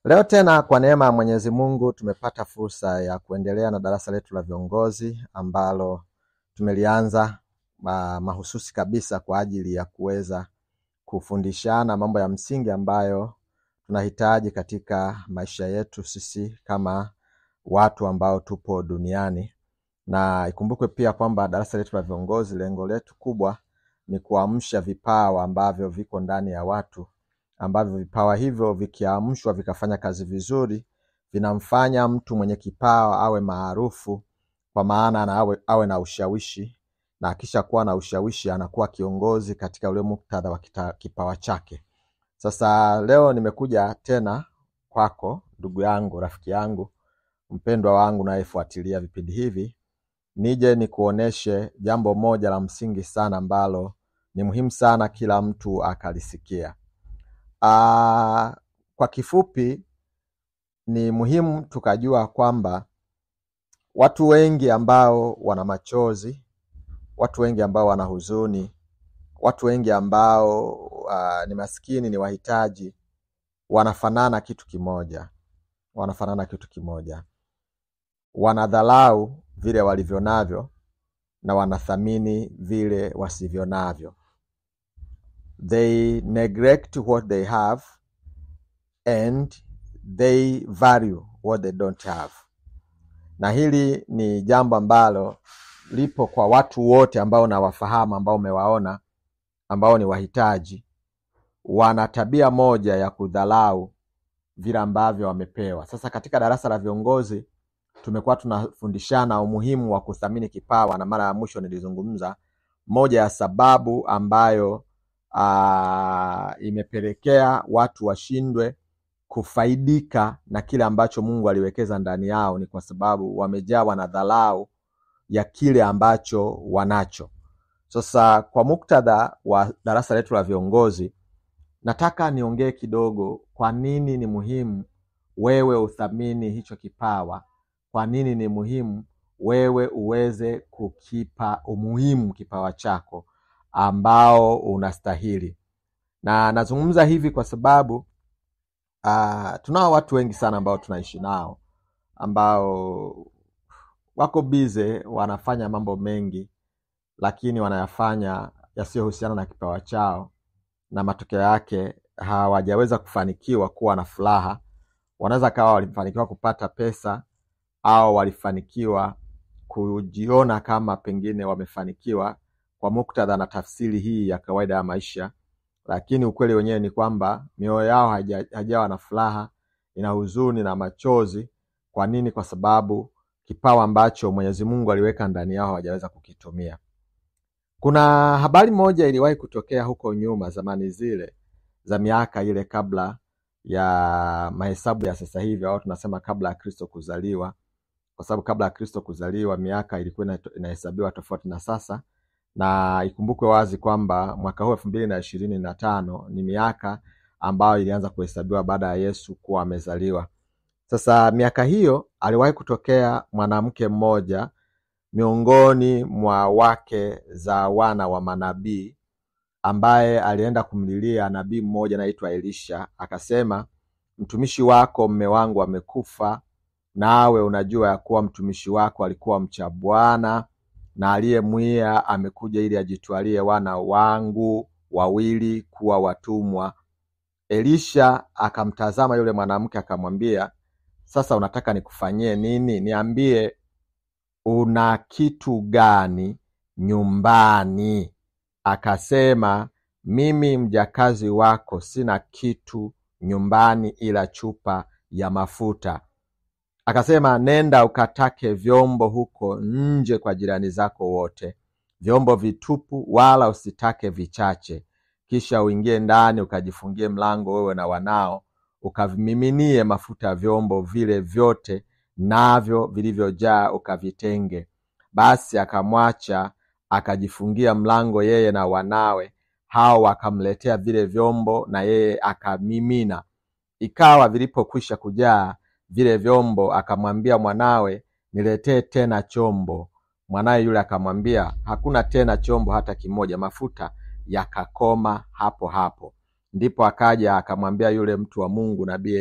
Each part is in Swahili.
Leo tena kwa neema ya Mwenyezi Mungu tumepata fursa ya kuendelea na darasa letu la viongozi ambalo tumelianza mahususi kabisa kwa ajili ya kuweza kufundishana mambo ya msingi ambayo tunahitaji katika maisha yetu sisi kama watu ambao tupo duniani. Na ikumbukwe pia kwamba darasa letu la viongozi, lengo letu kubwa ni kuamsha vipawa ambavyo viko ndani ya watu, ambavyo vipawa hivyo vikiamshwa vikafanya kazi vizuri vinamfanya mtu mwenye kipawa awe maarufu, kwa maana awe na ushawishi, na kisha kuwa na ushawishi anakuwa kiongozi katika ule muktadha wa kipawa chake. Sasa leo nimekuja tena kwako ndugu yangu, rafiki yangu, mpendwa wangu nayefuatilia vipindi hivi, nije nikuoneshe jambo moja la msingi sana ambalo ni muhimu sana kila mtu akalisikia. Kwa kifupi ni muhimu tukajua kwamba watu wengi ambao wana machozi, watu wengi ambao wana huzuni, watu wengi ambao ni maskini, ni wahitaji, wanafanana kitu kimoja. Wanadhalau vile walivyo navyo na wanathamini vile wasivyo navyo. They neglect what they have and they value what they don't have. Na hili ni jambo ambalo lipo kwa watu wote ambao nawafahamu, ambao umewaona, ambao ni wahitaji. Wana tabia moja ya kudhalau vile ambavyo wamepewa. Sasa katika darasa la viongozi tumekuwa tunafundishana umuhimu wa kuthamini kipawa, na mara ya mwisho nilizungumza moja ya sababu ambayo imepelekea watu washindwe kufaidika na kile ambacho Mungu aliwekeza ndani yao ni kwa sababu wamejawa na dharau ya kile ambacho wanacho. Sasa kwa muktadha wa darasa letu la viongozi, nataka niongee kidogo kwa nini ni muhimu wewe uthamini hicho kipawa. Kwa nini ni muhimu wewe uweze kukipa umuhimu kipawa chako ambao unastahili. Na nazungumza hivi kwa sababu tunao watu wengi sana ambao tunaishi nao, ambao wako busy, wanafanya mambo mengi, lakini wanayafanya yasiyohusiana na kipawa chao, na matokeo yake hawajaweza kufanikiwa kuwa na furaha. Wanaweza kawa walifanikiwa kupata pesa, au walifanikiwa kujiona kama pengine wamefanikiwa kwa muktadha na tafsiri hii ya kawaida ya maisha, lakini ukweli wenyewe ni kwamba mioyo yao hajawa na furaha, ina huzuni na machozi. Kwa nini? Kwa sababu kipawa ambacho Mwenyezi Mungu aliweka ndani yao hawajaweza kukitumia. Kuna habari moja iliwahi kutokea huko nyuma, zamani zile za miaka ile kabla ya mahesabu ya sasa hivi, au tunasema kabla ya Kristo kuzaliwa, kwa sababu kabla ya Kristo kuzaliwa miaka ilikuwa inahesabiwa tofauti na sasa. Na ikumbukwe wazi kwamba mwaka huu 2025 ni miaka ambayo ilianza kuhesabiwa baada ya Yesu kuwa amezaliwa. Sasa miaka hiyo aliwahi kutokea mwanamke mmoja miongoni mwa wake za wana wa manabii, ambaye alienda kumlilia nabii mmoja anaitwa Elisha. Akasema, mtumishi wako mume wangu amekufa, nawe unajua ya kuwa mtumishi wako alikuwa mcha Bwana, na aliyemwia amekuja ili ajitwalie wana wangu wawili kuwa watumwa. Elisha akamtazama yule mwanamke akamwambia, sasa unataka nikufanyie nini? Niambie, una kitu gani nyumbani? Akasema, mimi mjakazi wako sina kitu nyumbani ila chupa ya mafuta. Akasema, nenda ukatake vyombo huko nje kwa jirani zako wote, vyombo vitupu, wala usitake vichache. Kisha uingie ndani ukajifungie mlango, wewe na wanao, ukavimiminie mafuta vyombo vile vyote, navyo vilivyojaa ukavitenge. Basi akamwacha akajifungia mlango yeye na wanawe, hao wakamletea vile vyombo na yeye akamimina. Ikawa vilipokwisha kujaa vile vyombo, akamwambia mwanawe, niletee tena chombo. Mwanaye yule akamwambia, hakuna tena chombo hata kimoja, mafuta yakakoma hapo hapo. Ndipo akaja akamwambia yule mtu wa Mungu nabii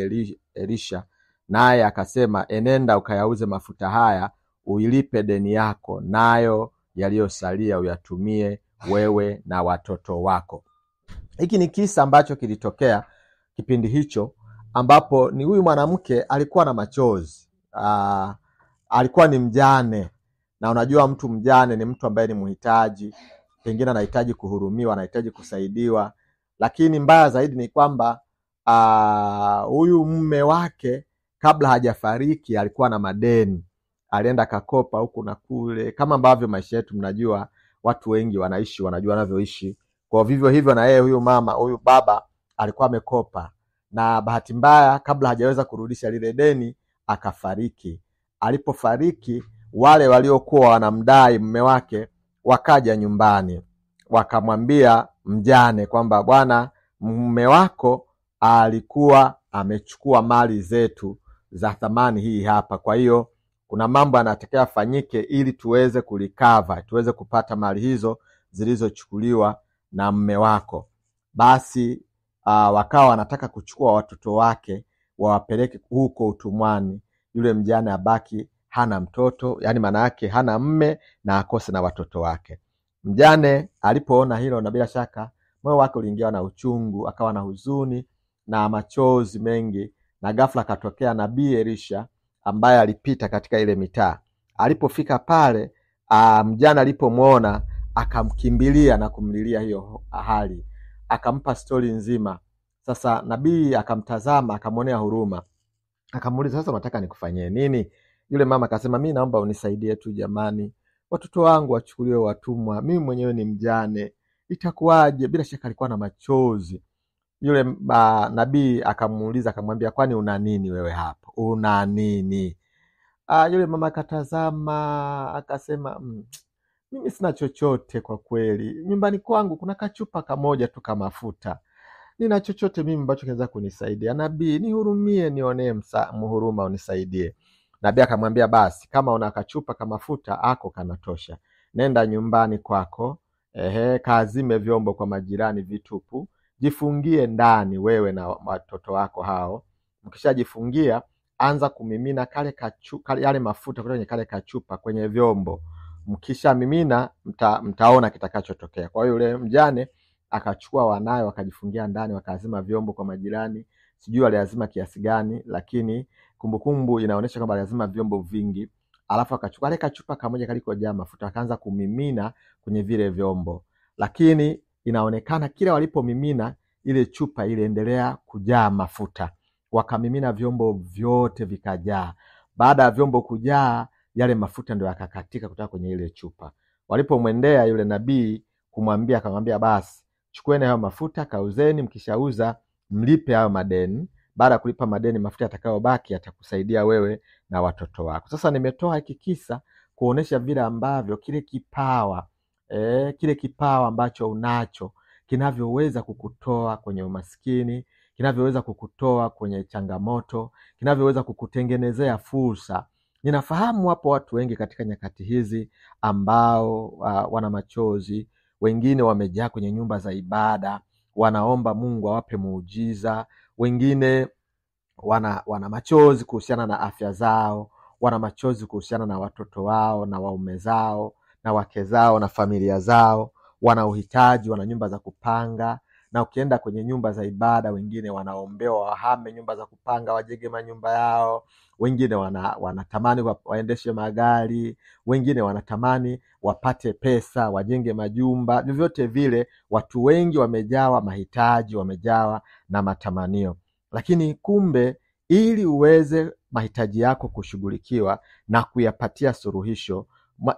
Elisha, naye akasema, enenda ukayauze mafuta haya, uilipe deni yako, nayo yaliyosalia uyatumie wewe na watoto wako. Hiki ni kisa ambacho kilitokea kipindi hicho, ambapo ni huyu mwanamke alikuwa na machozi. Alikuwa ni mjane, na unajua mtu mjane ni mtu ambaye ni mhitaji, pengine anahitaji kuhurumiwa, anahitaji kusaidiwa. Lakini mbaya zaidi ni kwamba huyu mume wake kabla hajafariki alikuwa na madeni, alienda kakopa huku na kule, kama ambavyo maisha yetu mnajua watu wengi wanaishi, wanajua wanavyoishi. Kwa vivyo hivyo na yeye huyu baba alikuwa amekopa, na bahati mbaya kabla hajaweza kurudisha lile deni akafariki. Alipofariki, wale waliokuwa wanamdai mume wake wakaja nyumbani, wakamwambia mjane kwamba bwana, mume wako alikuwa amechukua mali zetu za thamani hii hapa, kwa hiyo kuna mambo yanatakiwa fanyike ili tuweze kulikava, tuweze kupata mali hizo zilizochukuliwa na mume wako. Basi wakawa wanataka kuchukua watoto wake wawapeleke huko utumwani, yule mjane abaki hana mtoto, yani maana yake hana mme na akose na watoto wake. Mjane alipoona hilo, na bila shaka moyo wake uliingiwa na uchungu, akawa na huzuni na machozi mengi, na ghafla katokea nabii Elisha ambaye alipita katika ile mitaa. Alipofika pale, mjane alipomwona akamkimbilia na kumlilia hiyo hali, akampa stori nzima. Sasa nabii akamtazama, akamwonea huruma, akamuuliza, sasa unataka nikufanyie nini? Yule mama akasema, mimi naomba unisaidie tu jamani, watoto wangu wachukuliwe watumwa, mimi mwenyewe ni mjane, itakuwaje? Bila shaka alikuwa na machozi. Yule nabii akamuuliza, akamwambia, kwani una nini wewe hapo? Una nini? Yule mama akatazama, akasema, mimi sina chochote kwa kweli. Nyumbani kwangu kuna kachupa kamoja tu kama mafuta. Nina chochote mimi ambacho kinaweza kunisaidia. Nabii, nihurumie, nionee mhuruma, unisaidie. Nabii akamwambia, basi kama una kachupa kama mafuta ako kanatosha. Nenda nyumbani kwako, kaazime vyombo kwa majirani vitupu, jifungie ndani wewe na watoto wako hao. Mkishajifungia, anza kumimina yale mafuta kwenye kale kachupa kwenye vyombo. Mkisha mimina, mtaona kitakachotokea. Kwa hiyo yule mjane akachukua wanae, wakajifungia ndani, wakaazima vyombo kwa majirani. Sijui aliazima kiasi gani, lakini kumbukumbu inaonyesha kwamba aliazima vyombo vingi. Alafu akachukua ile kachupa kamoja kalikojaa mafuta, akaanza kumimina kwenye vile vyombo. Lakini inaonekana kila walipomimina ile chupa iliendelea kujaa mafuta. Wakamimina vyombo vyote vikajaa. Baada ya vyombo kujaa, yale mafuta ndio yakakatika kutoka kwenye ile chupa. Walipomwendea yule nabii kumwambia, akamwambia, basi chukueni hayo mafuta, kauzeni, mkishauza mlipe hayo madeni. Baada ya kulipa madeni, mafuta yatakayobaki yatakusaidia wewe na watoto wako. Sasa nimetoa hiki kisa kuonesha vile ambavyo kile kipawa ambacho unacho kinavyoweza kukutoa kwenye umaskini, kinavyoweza kukutoa kwenye changamoto, kinavyoweza kukutengenezea fursa. Ninafahamu wapo watu wengi katika nyakati hizi ambao wana machozi, wengine wamejaa kwenye nyumba za ibada, wanaomba Mungu awape muujiza, wengine wana machozi kuhusiana na afya zao, wana machozi kuhusiana na watoto wao na waume zao na wake zao na familia zao, wana uhitaji, wana nyumba za kupanga. Na ukienda kwenye nyumba za ibada, wengine wanaombewa wahame nyumba za kupanga, wajenge manyumba yao. Wengine wanatamani waendeshe magari, wengine wanatamani wapate pesa, wajenge majumba. Vyovyote vile, watu wengi wamejawa mahitaji, wamejawa na matamanio. Lakini kumbe, ili uweze mahitaji yako kushughulikiwa na kuyapatia suluhisho,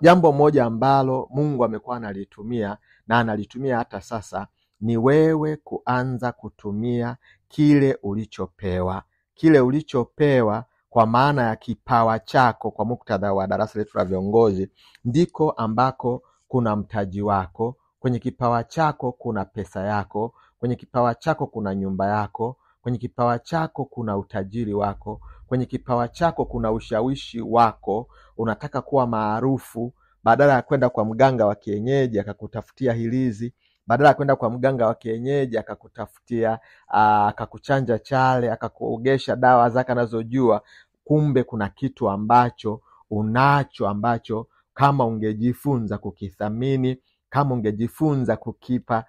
jambo moja ambalo Mungu amekuwa analitumia na analitumia hata sasa, ni wewe kuanza kutumia kile ulichopewa. Kile ulichopewa kwa maana ya kipawa chako. Kwa muktadha wa darasa letu la viongozi, ndiko ambako kuna mtaji wako. Kwenye kipawa chako kuna pesa yako, kwenye kipawa chako kuna nyumba yako, kwenye kipawa chako kuna utajiri wako, kwenye kipawa chako kuna ushawishi wako. Unataka kuwa maarufu, badala ya kwenda kwa mganga wa kienyeji akakutafutia hilizi, badala ya kwenda kwa mganga wa kienyeji akakutafutia akakuchanja chale, akakuogesha dawa zake anazojua, kumbe kuna kitu ambacho unacho, ambacho kama ungejifunza kukithamini, kama ungejifunza kukipa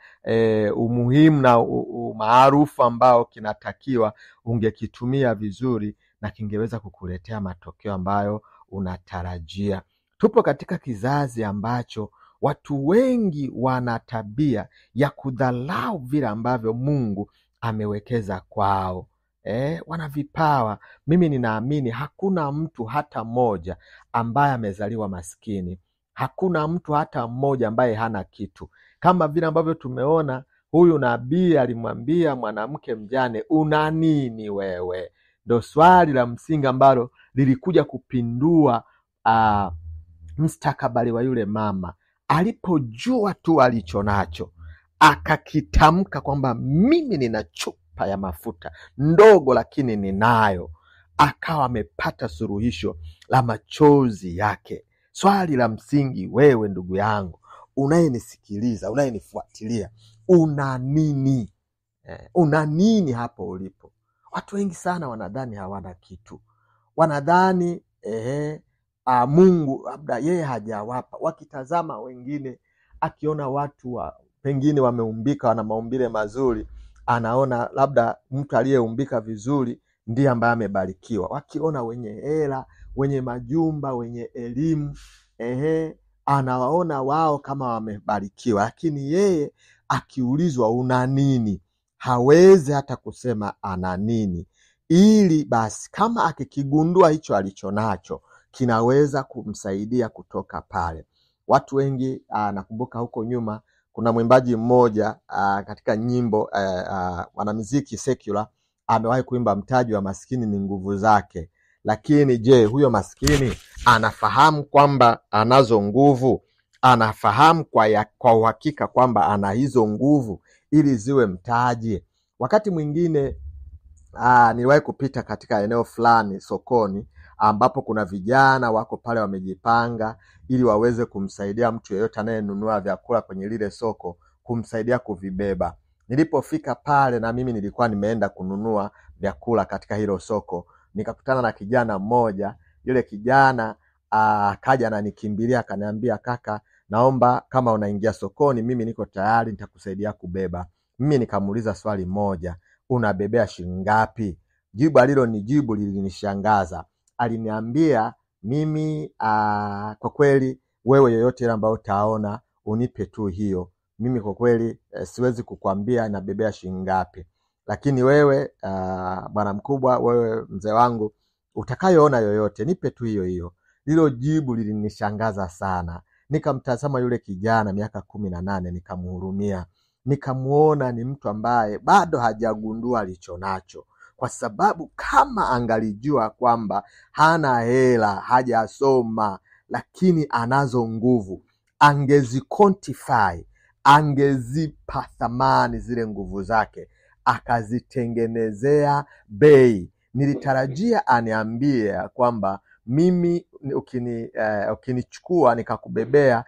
umuhimu na umaarufu ambao kinatakiwa, ungekitumia vizuri na kingeweza kukuletea matokeo ambayo unatarajia. Tupo katika kizazi ambacho watu wengi wana tabia ya kudhalau vile ambavyo Mungu amewekeza kwao. Wana vipawa. Mimi ninaamini hakuna mtu hata mmoja ambaye amezaliwa maskini. Hakuna mtu hata mmoja ambaye hana kitu. Kama vile ambavyo tumeona huyu nabii alimwambia mwanamke mjane, una nini wewe? Ndio swali la msingi ambalo lilikuja kupindua mstakabali wa yule mama. Alipojua tu alichonacho, akakitamka kwamba mimi nina chupa ya mafuta ndogo lakini ninayo, akawa amepata suluhisho la machozi yake. Swali la msingi, wewe ndugu yangu unayenisikiliza, unayenifuatilia, una nini? Una nini hapo ulipo? Watu wengi sana wanadhani hawana kitu. Wanadhani Mungu labda yeye hajawapa. Wakitazama wengine, akiona watu pengine wameumbika, wana maumbile mazuri, anaona labda mtu aliyeumbika vizuri ndiye ambaye amebarikiwa. Wakiona wenye hela, wenye majumba, wenye elimu, anawaona wao kama wamebarikiwa. Lakini yeye akiulizwa una nini, hawezi hata kusema ana nini, ili basi kama akikigundua hicho alichonacho kinaweza kumsaidia kutoka pale. Watu wengi nakumbuka huko nyuma kuna mwimbaji mmoja katika nyimbo wanamuziki secular amewahi kuimba, mtaji wa maskini ni nguvu zake. Lakini je, huyo maskini anafahamu kwamba anazo nguvu? Anafahamu kwa uhakika kwamba ana hizo nguvu ili ziwe mtaji? Wakati mwingine niliwahi kupita katika eneo fulani sokoni, ambapo kuna vijana wako pale wamejipanga ili waweze kumsaidia mtu yeyote anayenunua vyakula kwenye lile soko, kumsaidia kuvibeba. Nilipofika pale, na mimi nilikuwa nimeenda kununua vyakula katika hilo soko, nikakutana na kijana mmoja. Yule kijana akaja ananikimbilia akaniambia, kaka, naomba kama unaingia sokoni, mimi niko tayari, nitakusaidia kubeba. Mimi nikamuuliza swali moja, unabebea shilingi ngapi? Jibu alilonijibu lilinishangaza. Aliniambia, mimi kwa kweli wewe yoyote ile ambayo utaona unipe tu hiyo. Mimi kwa kweli siwezi kukwambia nabebea shilingi ngapi. Lakini wewe bwana mkubwa, wewe mzee wangu, utakayoona yoyote nipe tu hiyo hiyo. Hilo jibu lilinishangaza sana. Nikamtazama yule kijana miaka 18, nikamhurumia. Nikamuona ni mtu ambaye bado hajagundua alichonacho. Kwa sababu kama angalijua kwamba hana hela, hajasoma, lakini anazo nguvu, angezi quantify, angezipa thamani zile nguvu zake, akazitengenezea bei. Nilitarajia aniambie kwamba mimi ukinichukua nikakubebea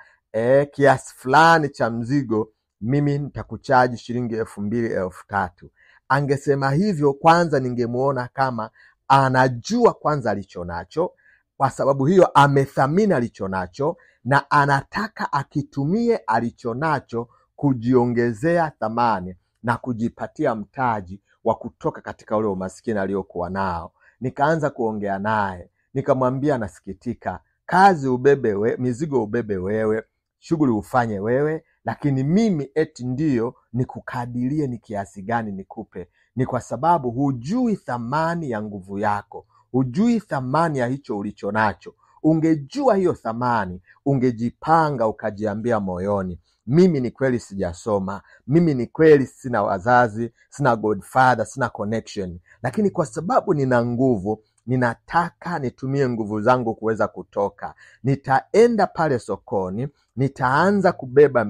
kiasi fulani cha mzigo, mimi nitakuchaji shilingi 2,000, 3,000. Angesema hivyo, kwanza ningemuona kama anajua kwanza alichonacho. Kwa sababu hiyo amethamini alichonacho na anataka akitumie alichonacho kujiongezea thamani na kujipatia mtaji wa kutoka katika ule umaskini aliokuwa nao. Nikaanza kuongea naye, nikamwambia nasikitika, kazi ubebe mizigo ubebe wewe, shughuli ufanye wewe, lakini mimi eti ndiyo nikukadirie ni kiasi gani nikupe. Ni kwa sababu hujui thamani ya nguvu yako, hujui thamani ya hicho ulicho nacho. Ungejua hiyo thamani, ungejipanga ukajiambia moyoni, mimi ni kweli sijasoma, mimi ni kweli sina wazazi, sina godfather, sina connection, lakini kwa sababu nina nguvu, ninataka nitumie nguvu zangu kuweza kutoka. Nitaenda pale sokoni, nitaanza kubeba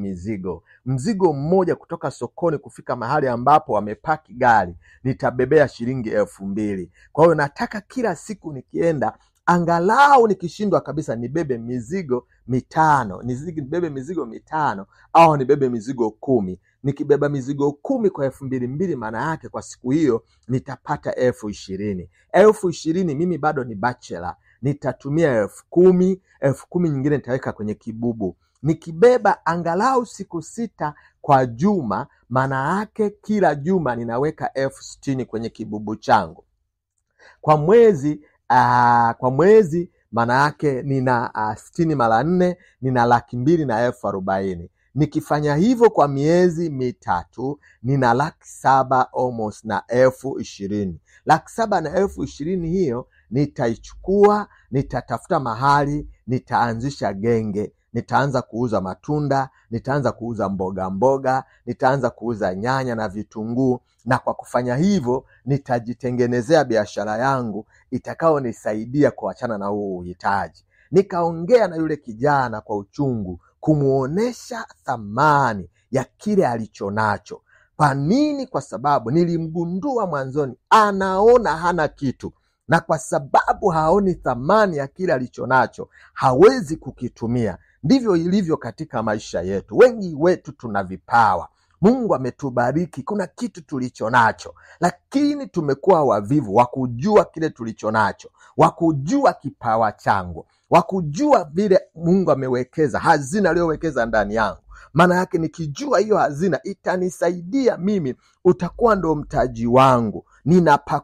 mzigo mmoja kutoka sokoni kufika mahali ambapo wamepaki gari, nitabebea shilingi 2,000. Kwa hiyo nataka kila siku nikienda Angalau nikishindwa kabisa nibebe mizigo 5, nibebe mizigo 5 au nibebe mizigo 10. Nikibeba mizigo 10 kwa 2,200, maana yake kwa siku hiyo nitapata 20,000. 20,000 mimi bado ni bachelor, nitatumia 10,000. 10,000 nyingine nitaweka kwenye kibubu. Nikibeba angalau siku 6 kwa juma, maana yake kila juma ninaweka 60,000 kwenye kibubu changu. Kwa mwezi maana yake nina 60 mara 4 nina 240,000. Nikifanya hivyo kwa miezi 3 nina 700,000 almost na 20,000. 700,000 na 20,000 hiyo nitaichukua, nitatafuta mahali, nitaanzisha genge. Nitaanza kuuza matunda, nitaanza kuuza mboga, nitaanza kuuza nyanya na vitunguu, na kwa kufanya hivyo nitajitengenezea biashara yangu itakao nisaidia kuachana na huo uhitaji. Nikaongea na yule kijana kwa uchungu, kumuonesha thamani ya kile alichonacho. Kwa nini? Kwa sababu nilimgundua mwanzoni anaona hana kitu, na kwa sababu haoni thamani ya kile alichonacho hawezi kukitumia. Ndivyo ilivyo katika maisha yetu. Wengi wetu tuna vipawa, Mungu ametubariki, kuna kitu tulichonacho, lakini tumekuwa wavivu wa kujua kile tulichonacho, wa kujua kipawa changu, wa kujua vile Mungu amewekeza, hazina aliyowekeza ndani yangu. Maana yake nikijua hiyo hazina itanisaidia mimi, utakuwa ndo mtaji wangu,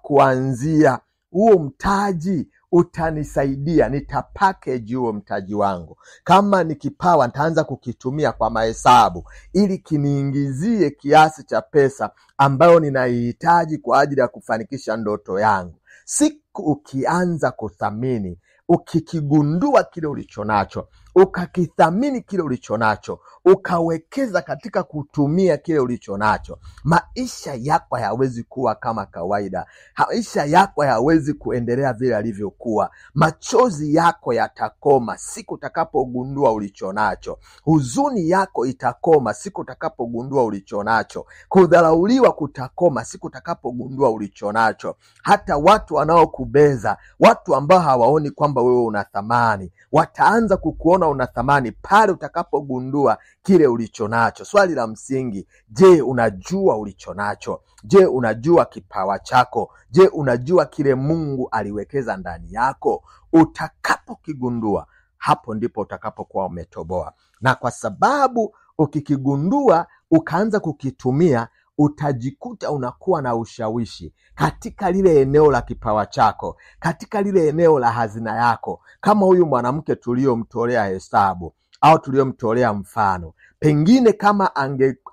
ninapakuanzia. Huo mtaji utanisaidia, nitapackage huo mtaji wangu. Kama ni kipawa, nitaanza kukitumia kwa mahesabu ili kiniingizie kiasi cha pesa ambayo ninahitaji kwa ajili ya kufanikisha ndoto yangu. Siku ukianza kuthamini, ukikigundua kile ulichonacho, ukakithamini kile ulichonacho, ukawekeza katika kutumia kile ulichonacho, maisha yako hayawezi kuwa kama kawaida. Maisha yako hayawezi kuendelea vile alivyokuwa. Machozi yako yatakoma siku utakapogundua ulichonacho. Huzuni yako itakoma siku utakapogundua ulichonacho. Kudharauliwa kutakoma siku utakapogundua ulichonacho. Hata watu wanaokubeza, watu ambao hawaoni kwamba wewe una thamani, wataanza kukuona una thamani pale utakapogundua kile ulichonacho. Swali la msingi, je, unajua ulichonacho? Je, unajua kipawa chako? Je, unajua kile Mungu aliwekeza ndani yako? Utakapokigundua, hapo ndipo utakapokuwa umetoboa. Na kwa sababu ukikigundua ukaanza kukitumia, utajikuta unakuwa na ushawishi katika lile eneo la kipawa chako, katika lile eneo la hazina yako. Kama huyu mwanamke tuliyomtolea hesabu au tuliyomtolea mfano, pengine kama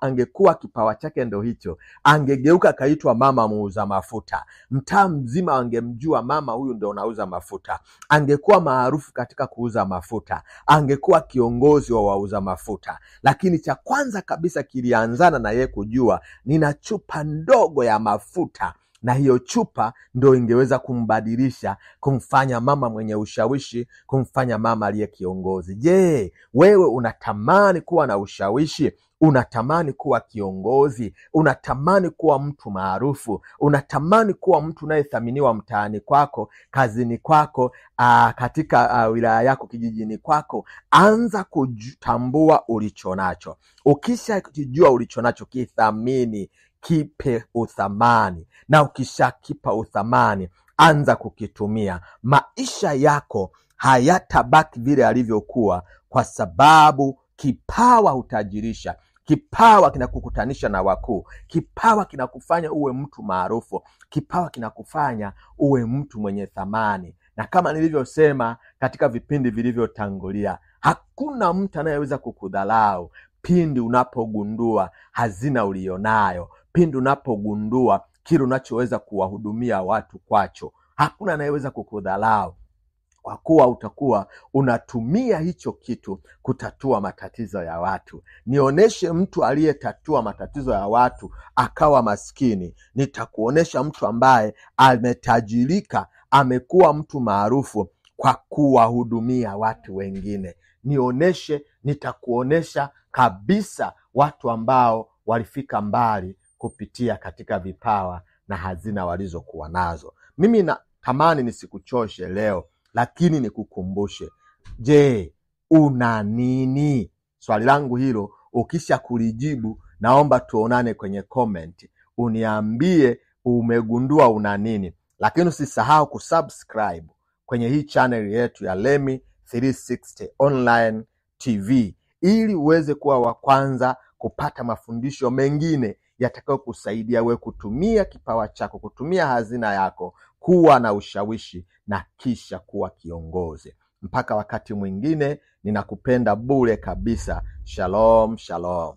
angekuwa kipawa chake ndo hicho, angegeuka kaitwa mama muuza mafuta. Mtaa mzima wangemjua mama huyu ndo anauza mafuta. Angekuwa maarufu katika kuuza mafuta, angekuwa kiongozi wa wauza mafuta. Lakini cha kwanza kabisa kilianzana na yeye kujua, nina chupa ndogo ya mafuta, na hiyo chupa ndo ingeweza kumbadilisha, kumfanya mama mwenye ushawishi, kumfanya mama aliye kiongozi. Je, wewe unatamani kuwa na ushawishi? Unatamani kuwa kiongozi? Unatamani kuwa mtu maarufu? Unatamani kuwa mtu unayethaminiwa mtaani kwako, kazini kwako, katika wilaya yako, kijijini kwako? Anza kutambua ulichonacho. Ukisha kujua ulichonacho, kithamini, kipe uthamani, na ukishakipa uthamani, anza kukitumia. Maisha yako hayatabaki vile alivyokuwa, kwa sababu kipawa hutajirisha. Kipawa kinakukutanisha na wakuu. Kipawa kinakufanya uwe mtu maarufu. Kipawa kinakufanya uwe mtu mwenye thamani. Na kama nilivyosema katika vipindi vilivyotangulia, hakuna mtu anayeweza kukudharau pindi unapogundua hazina ulionayo, pindi unapogundua kile unachoweza kuwahudumia watu kwacho. Hakuna anayeweza kukudharau, kwa kuwa utakuwa unatumia hicho kitu kutatua matatizo ya watu. Nionyeshe mtu aliyetatua matatizo ya watu akawa maskini, nitakuonesha mtu ambaye ametajirika, amekuwa mtu maarufu kwa kuwahudumia watu wengine. Nionyeshe, nitakuonesha kabisa watu ambao walifika mbali kupitia katika vipawa na hazina walizokuwa nazo. Mimi natamani nisikuchoshe leo, lakini nikukumbushe, je, una nini? Swali langu hilo ukisha kulijibu, naomba tuonane kwenye comment, uniambie umegundua una nini. Lakini usisahau kusubscribe kwenye hii channel yetu ya Lemi 360 Online TV ili uweze kuwa wa kwanza kupata mafundisho mengine yatakayo kusaidia we kutumia kipawa chako, kutumia hazina yako, kuwa na ushawishi na kisha kuwa kiongozi. Mpaka wakati mwingine, ninakupenda bure kabisa. Shalom, shalom.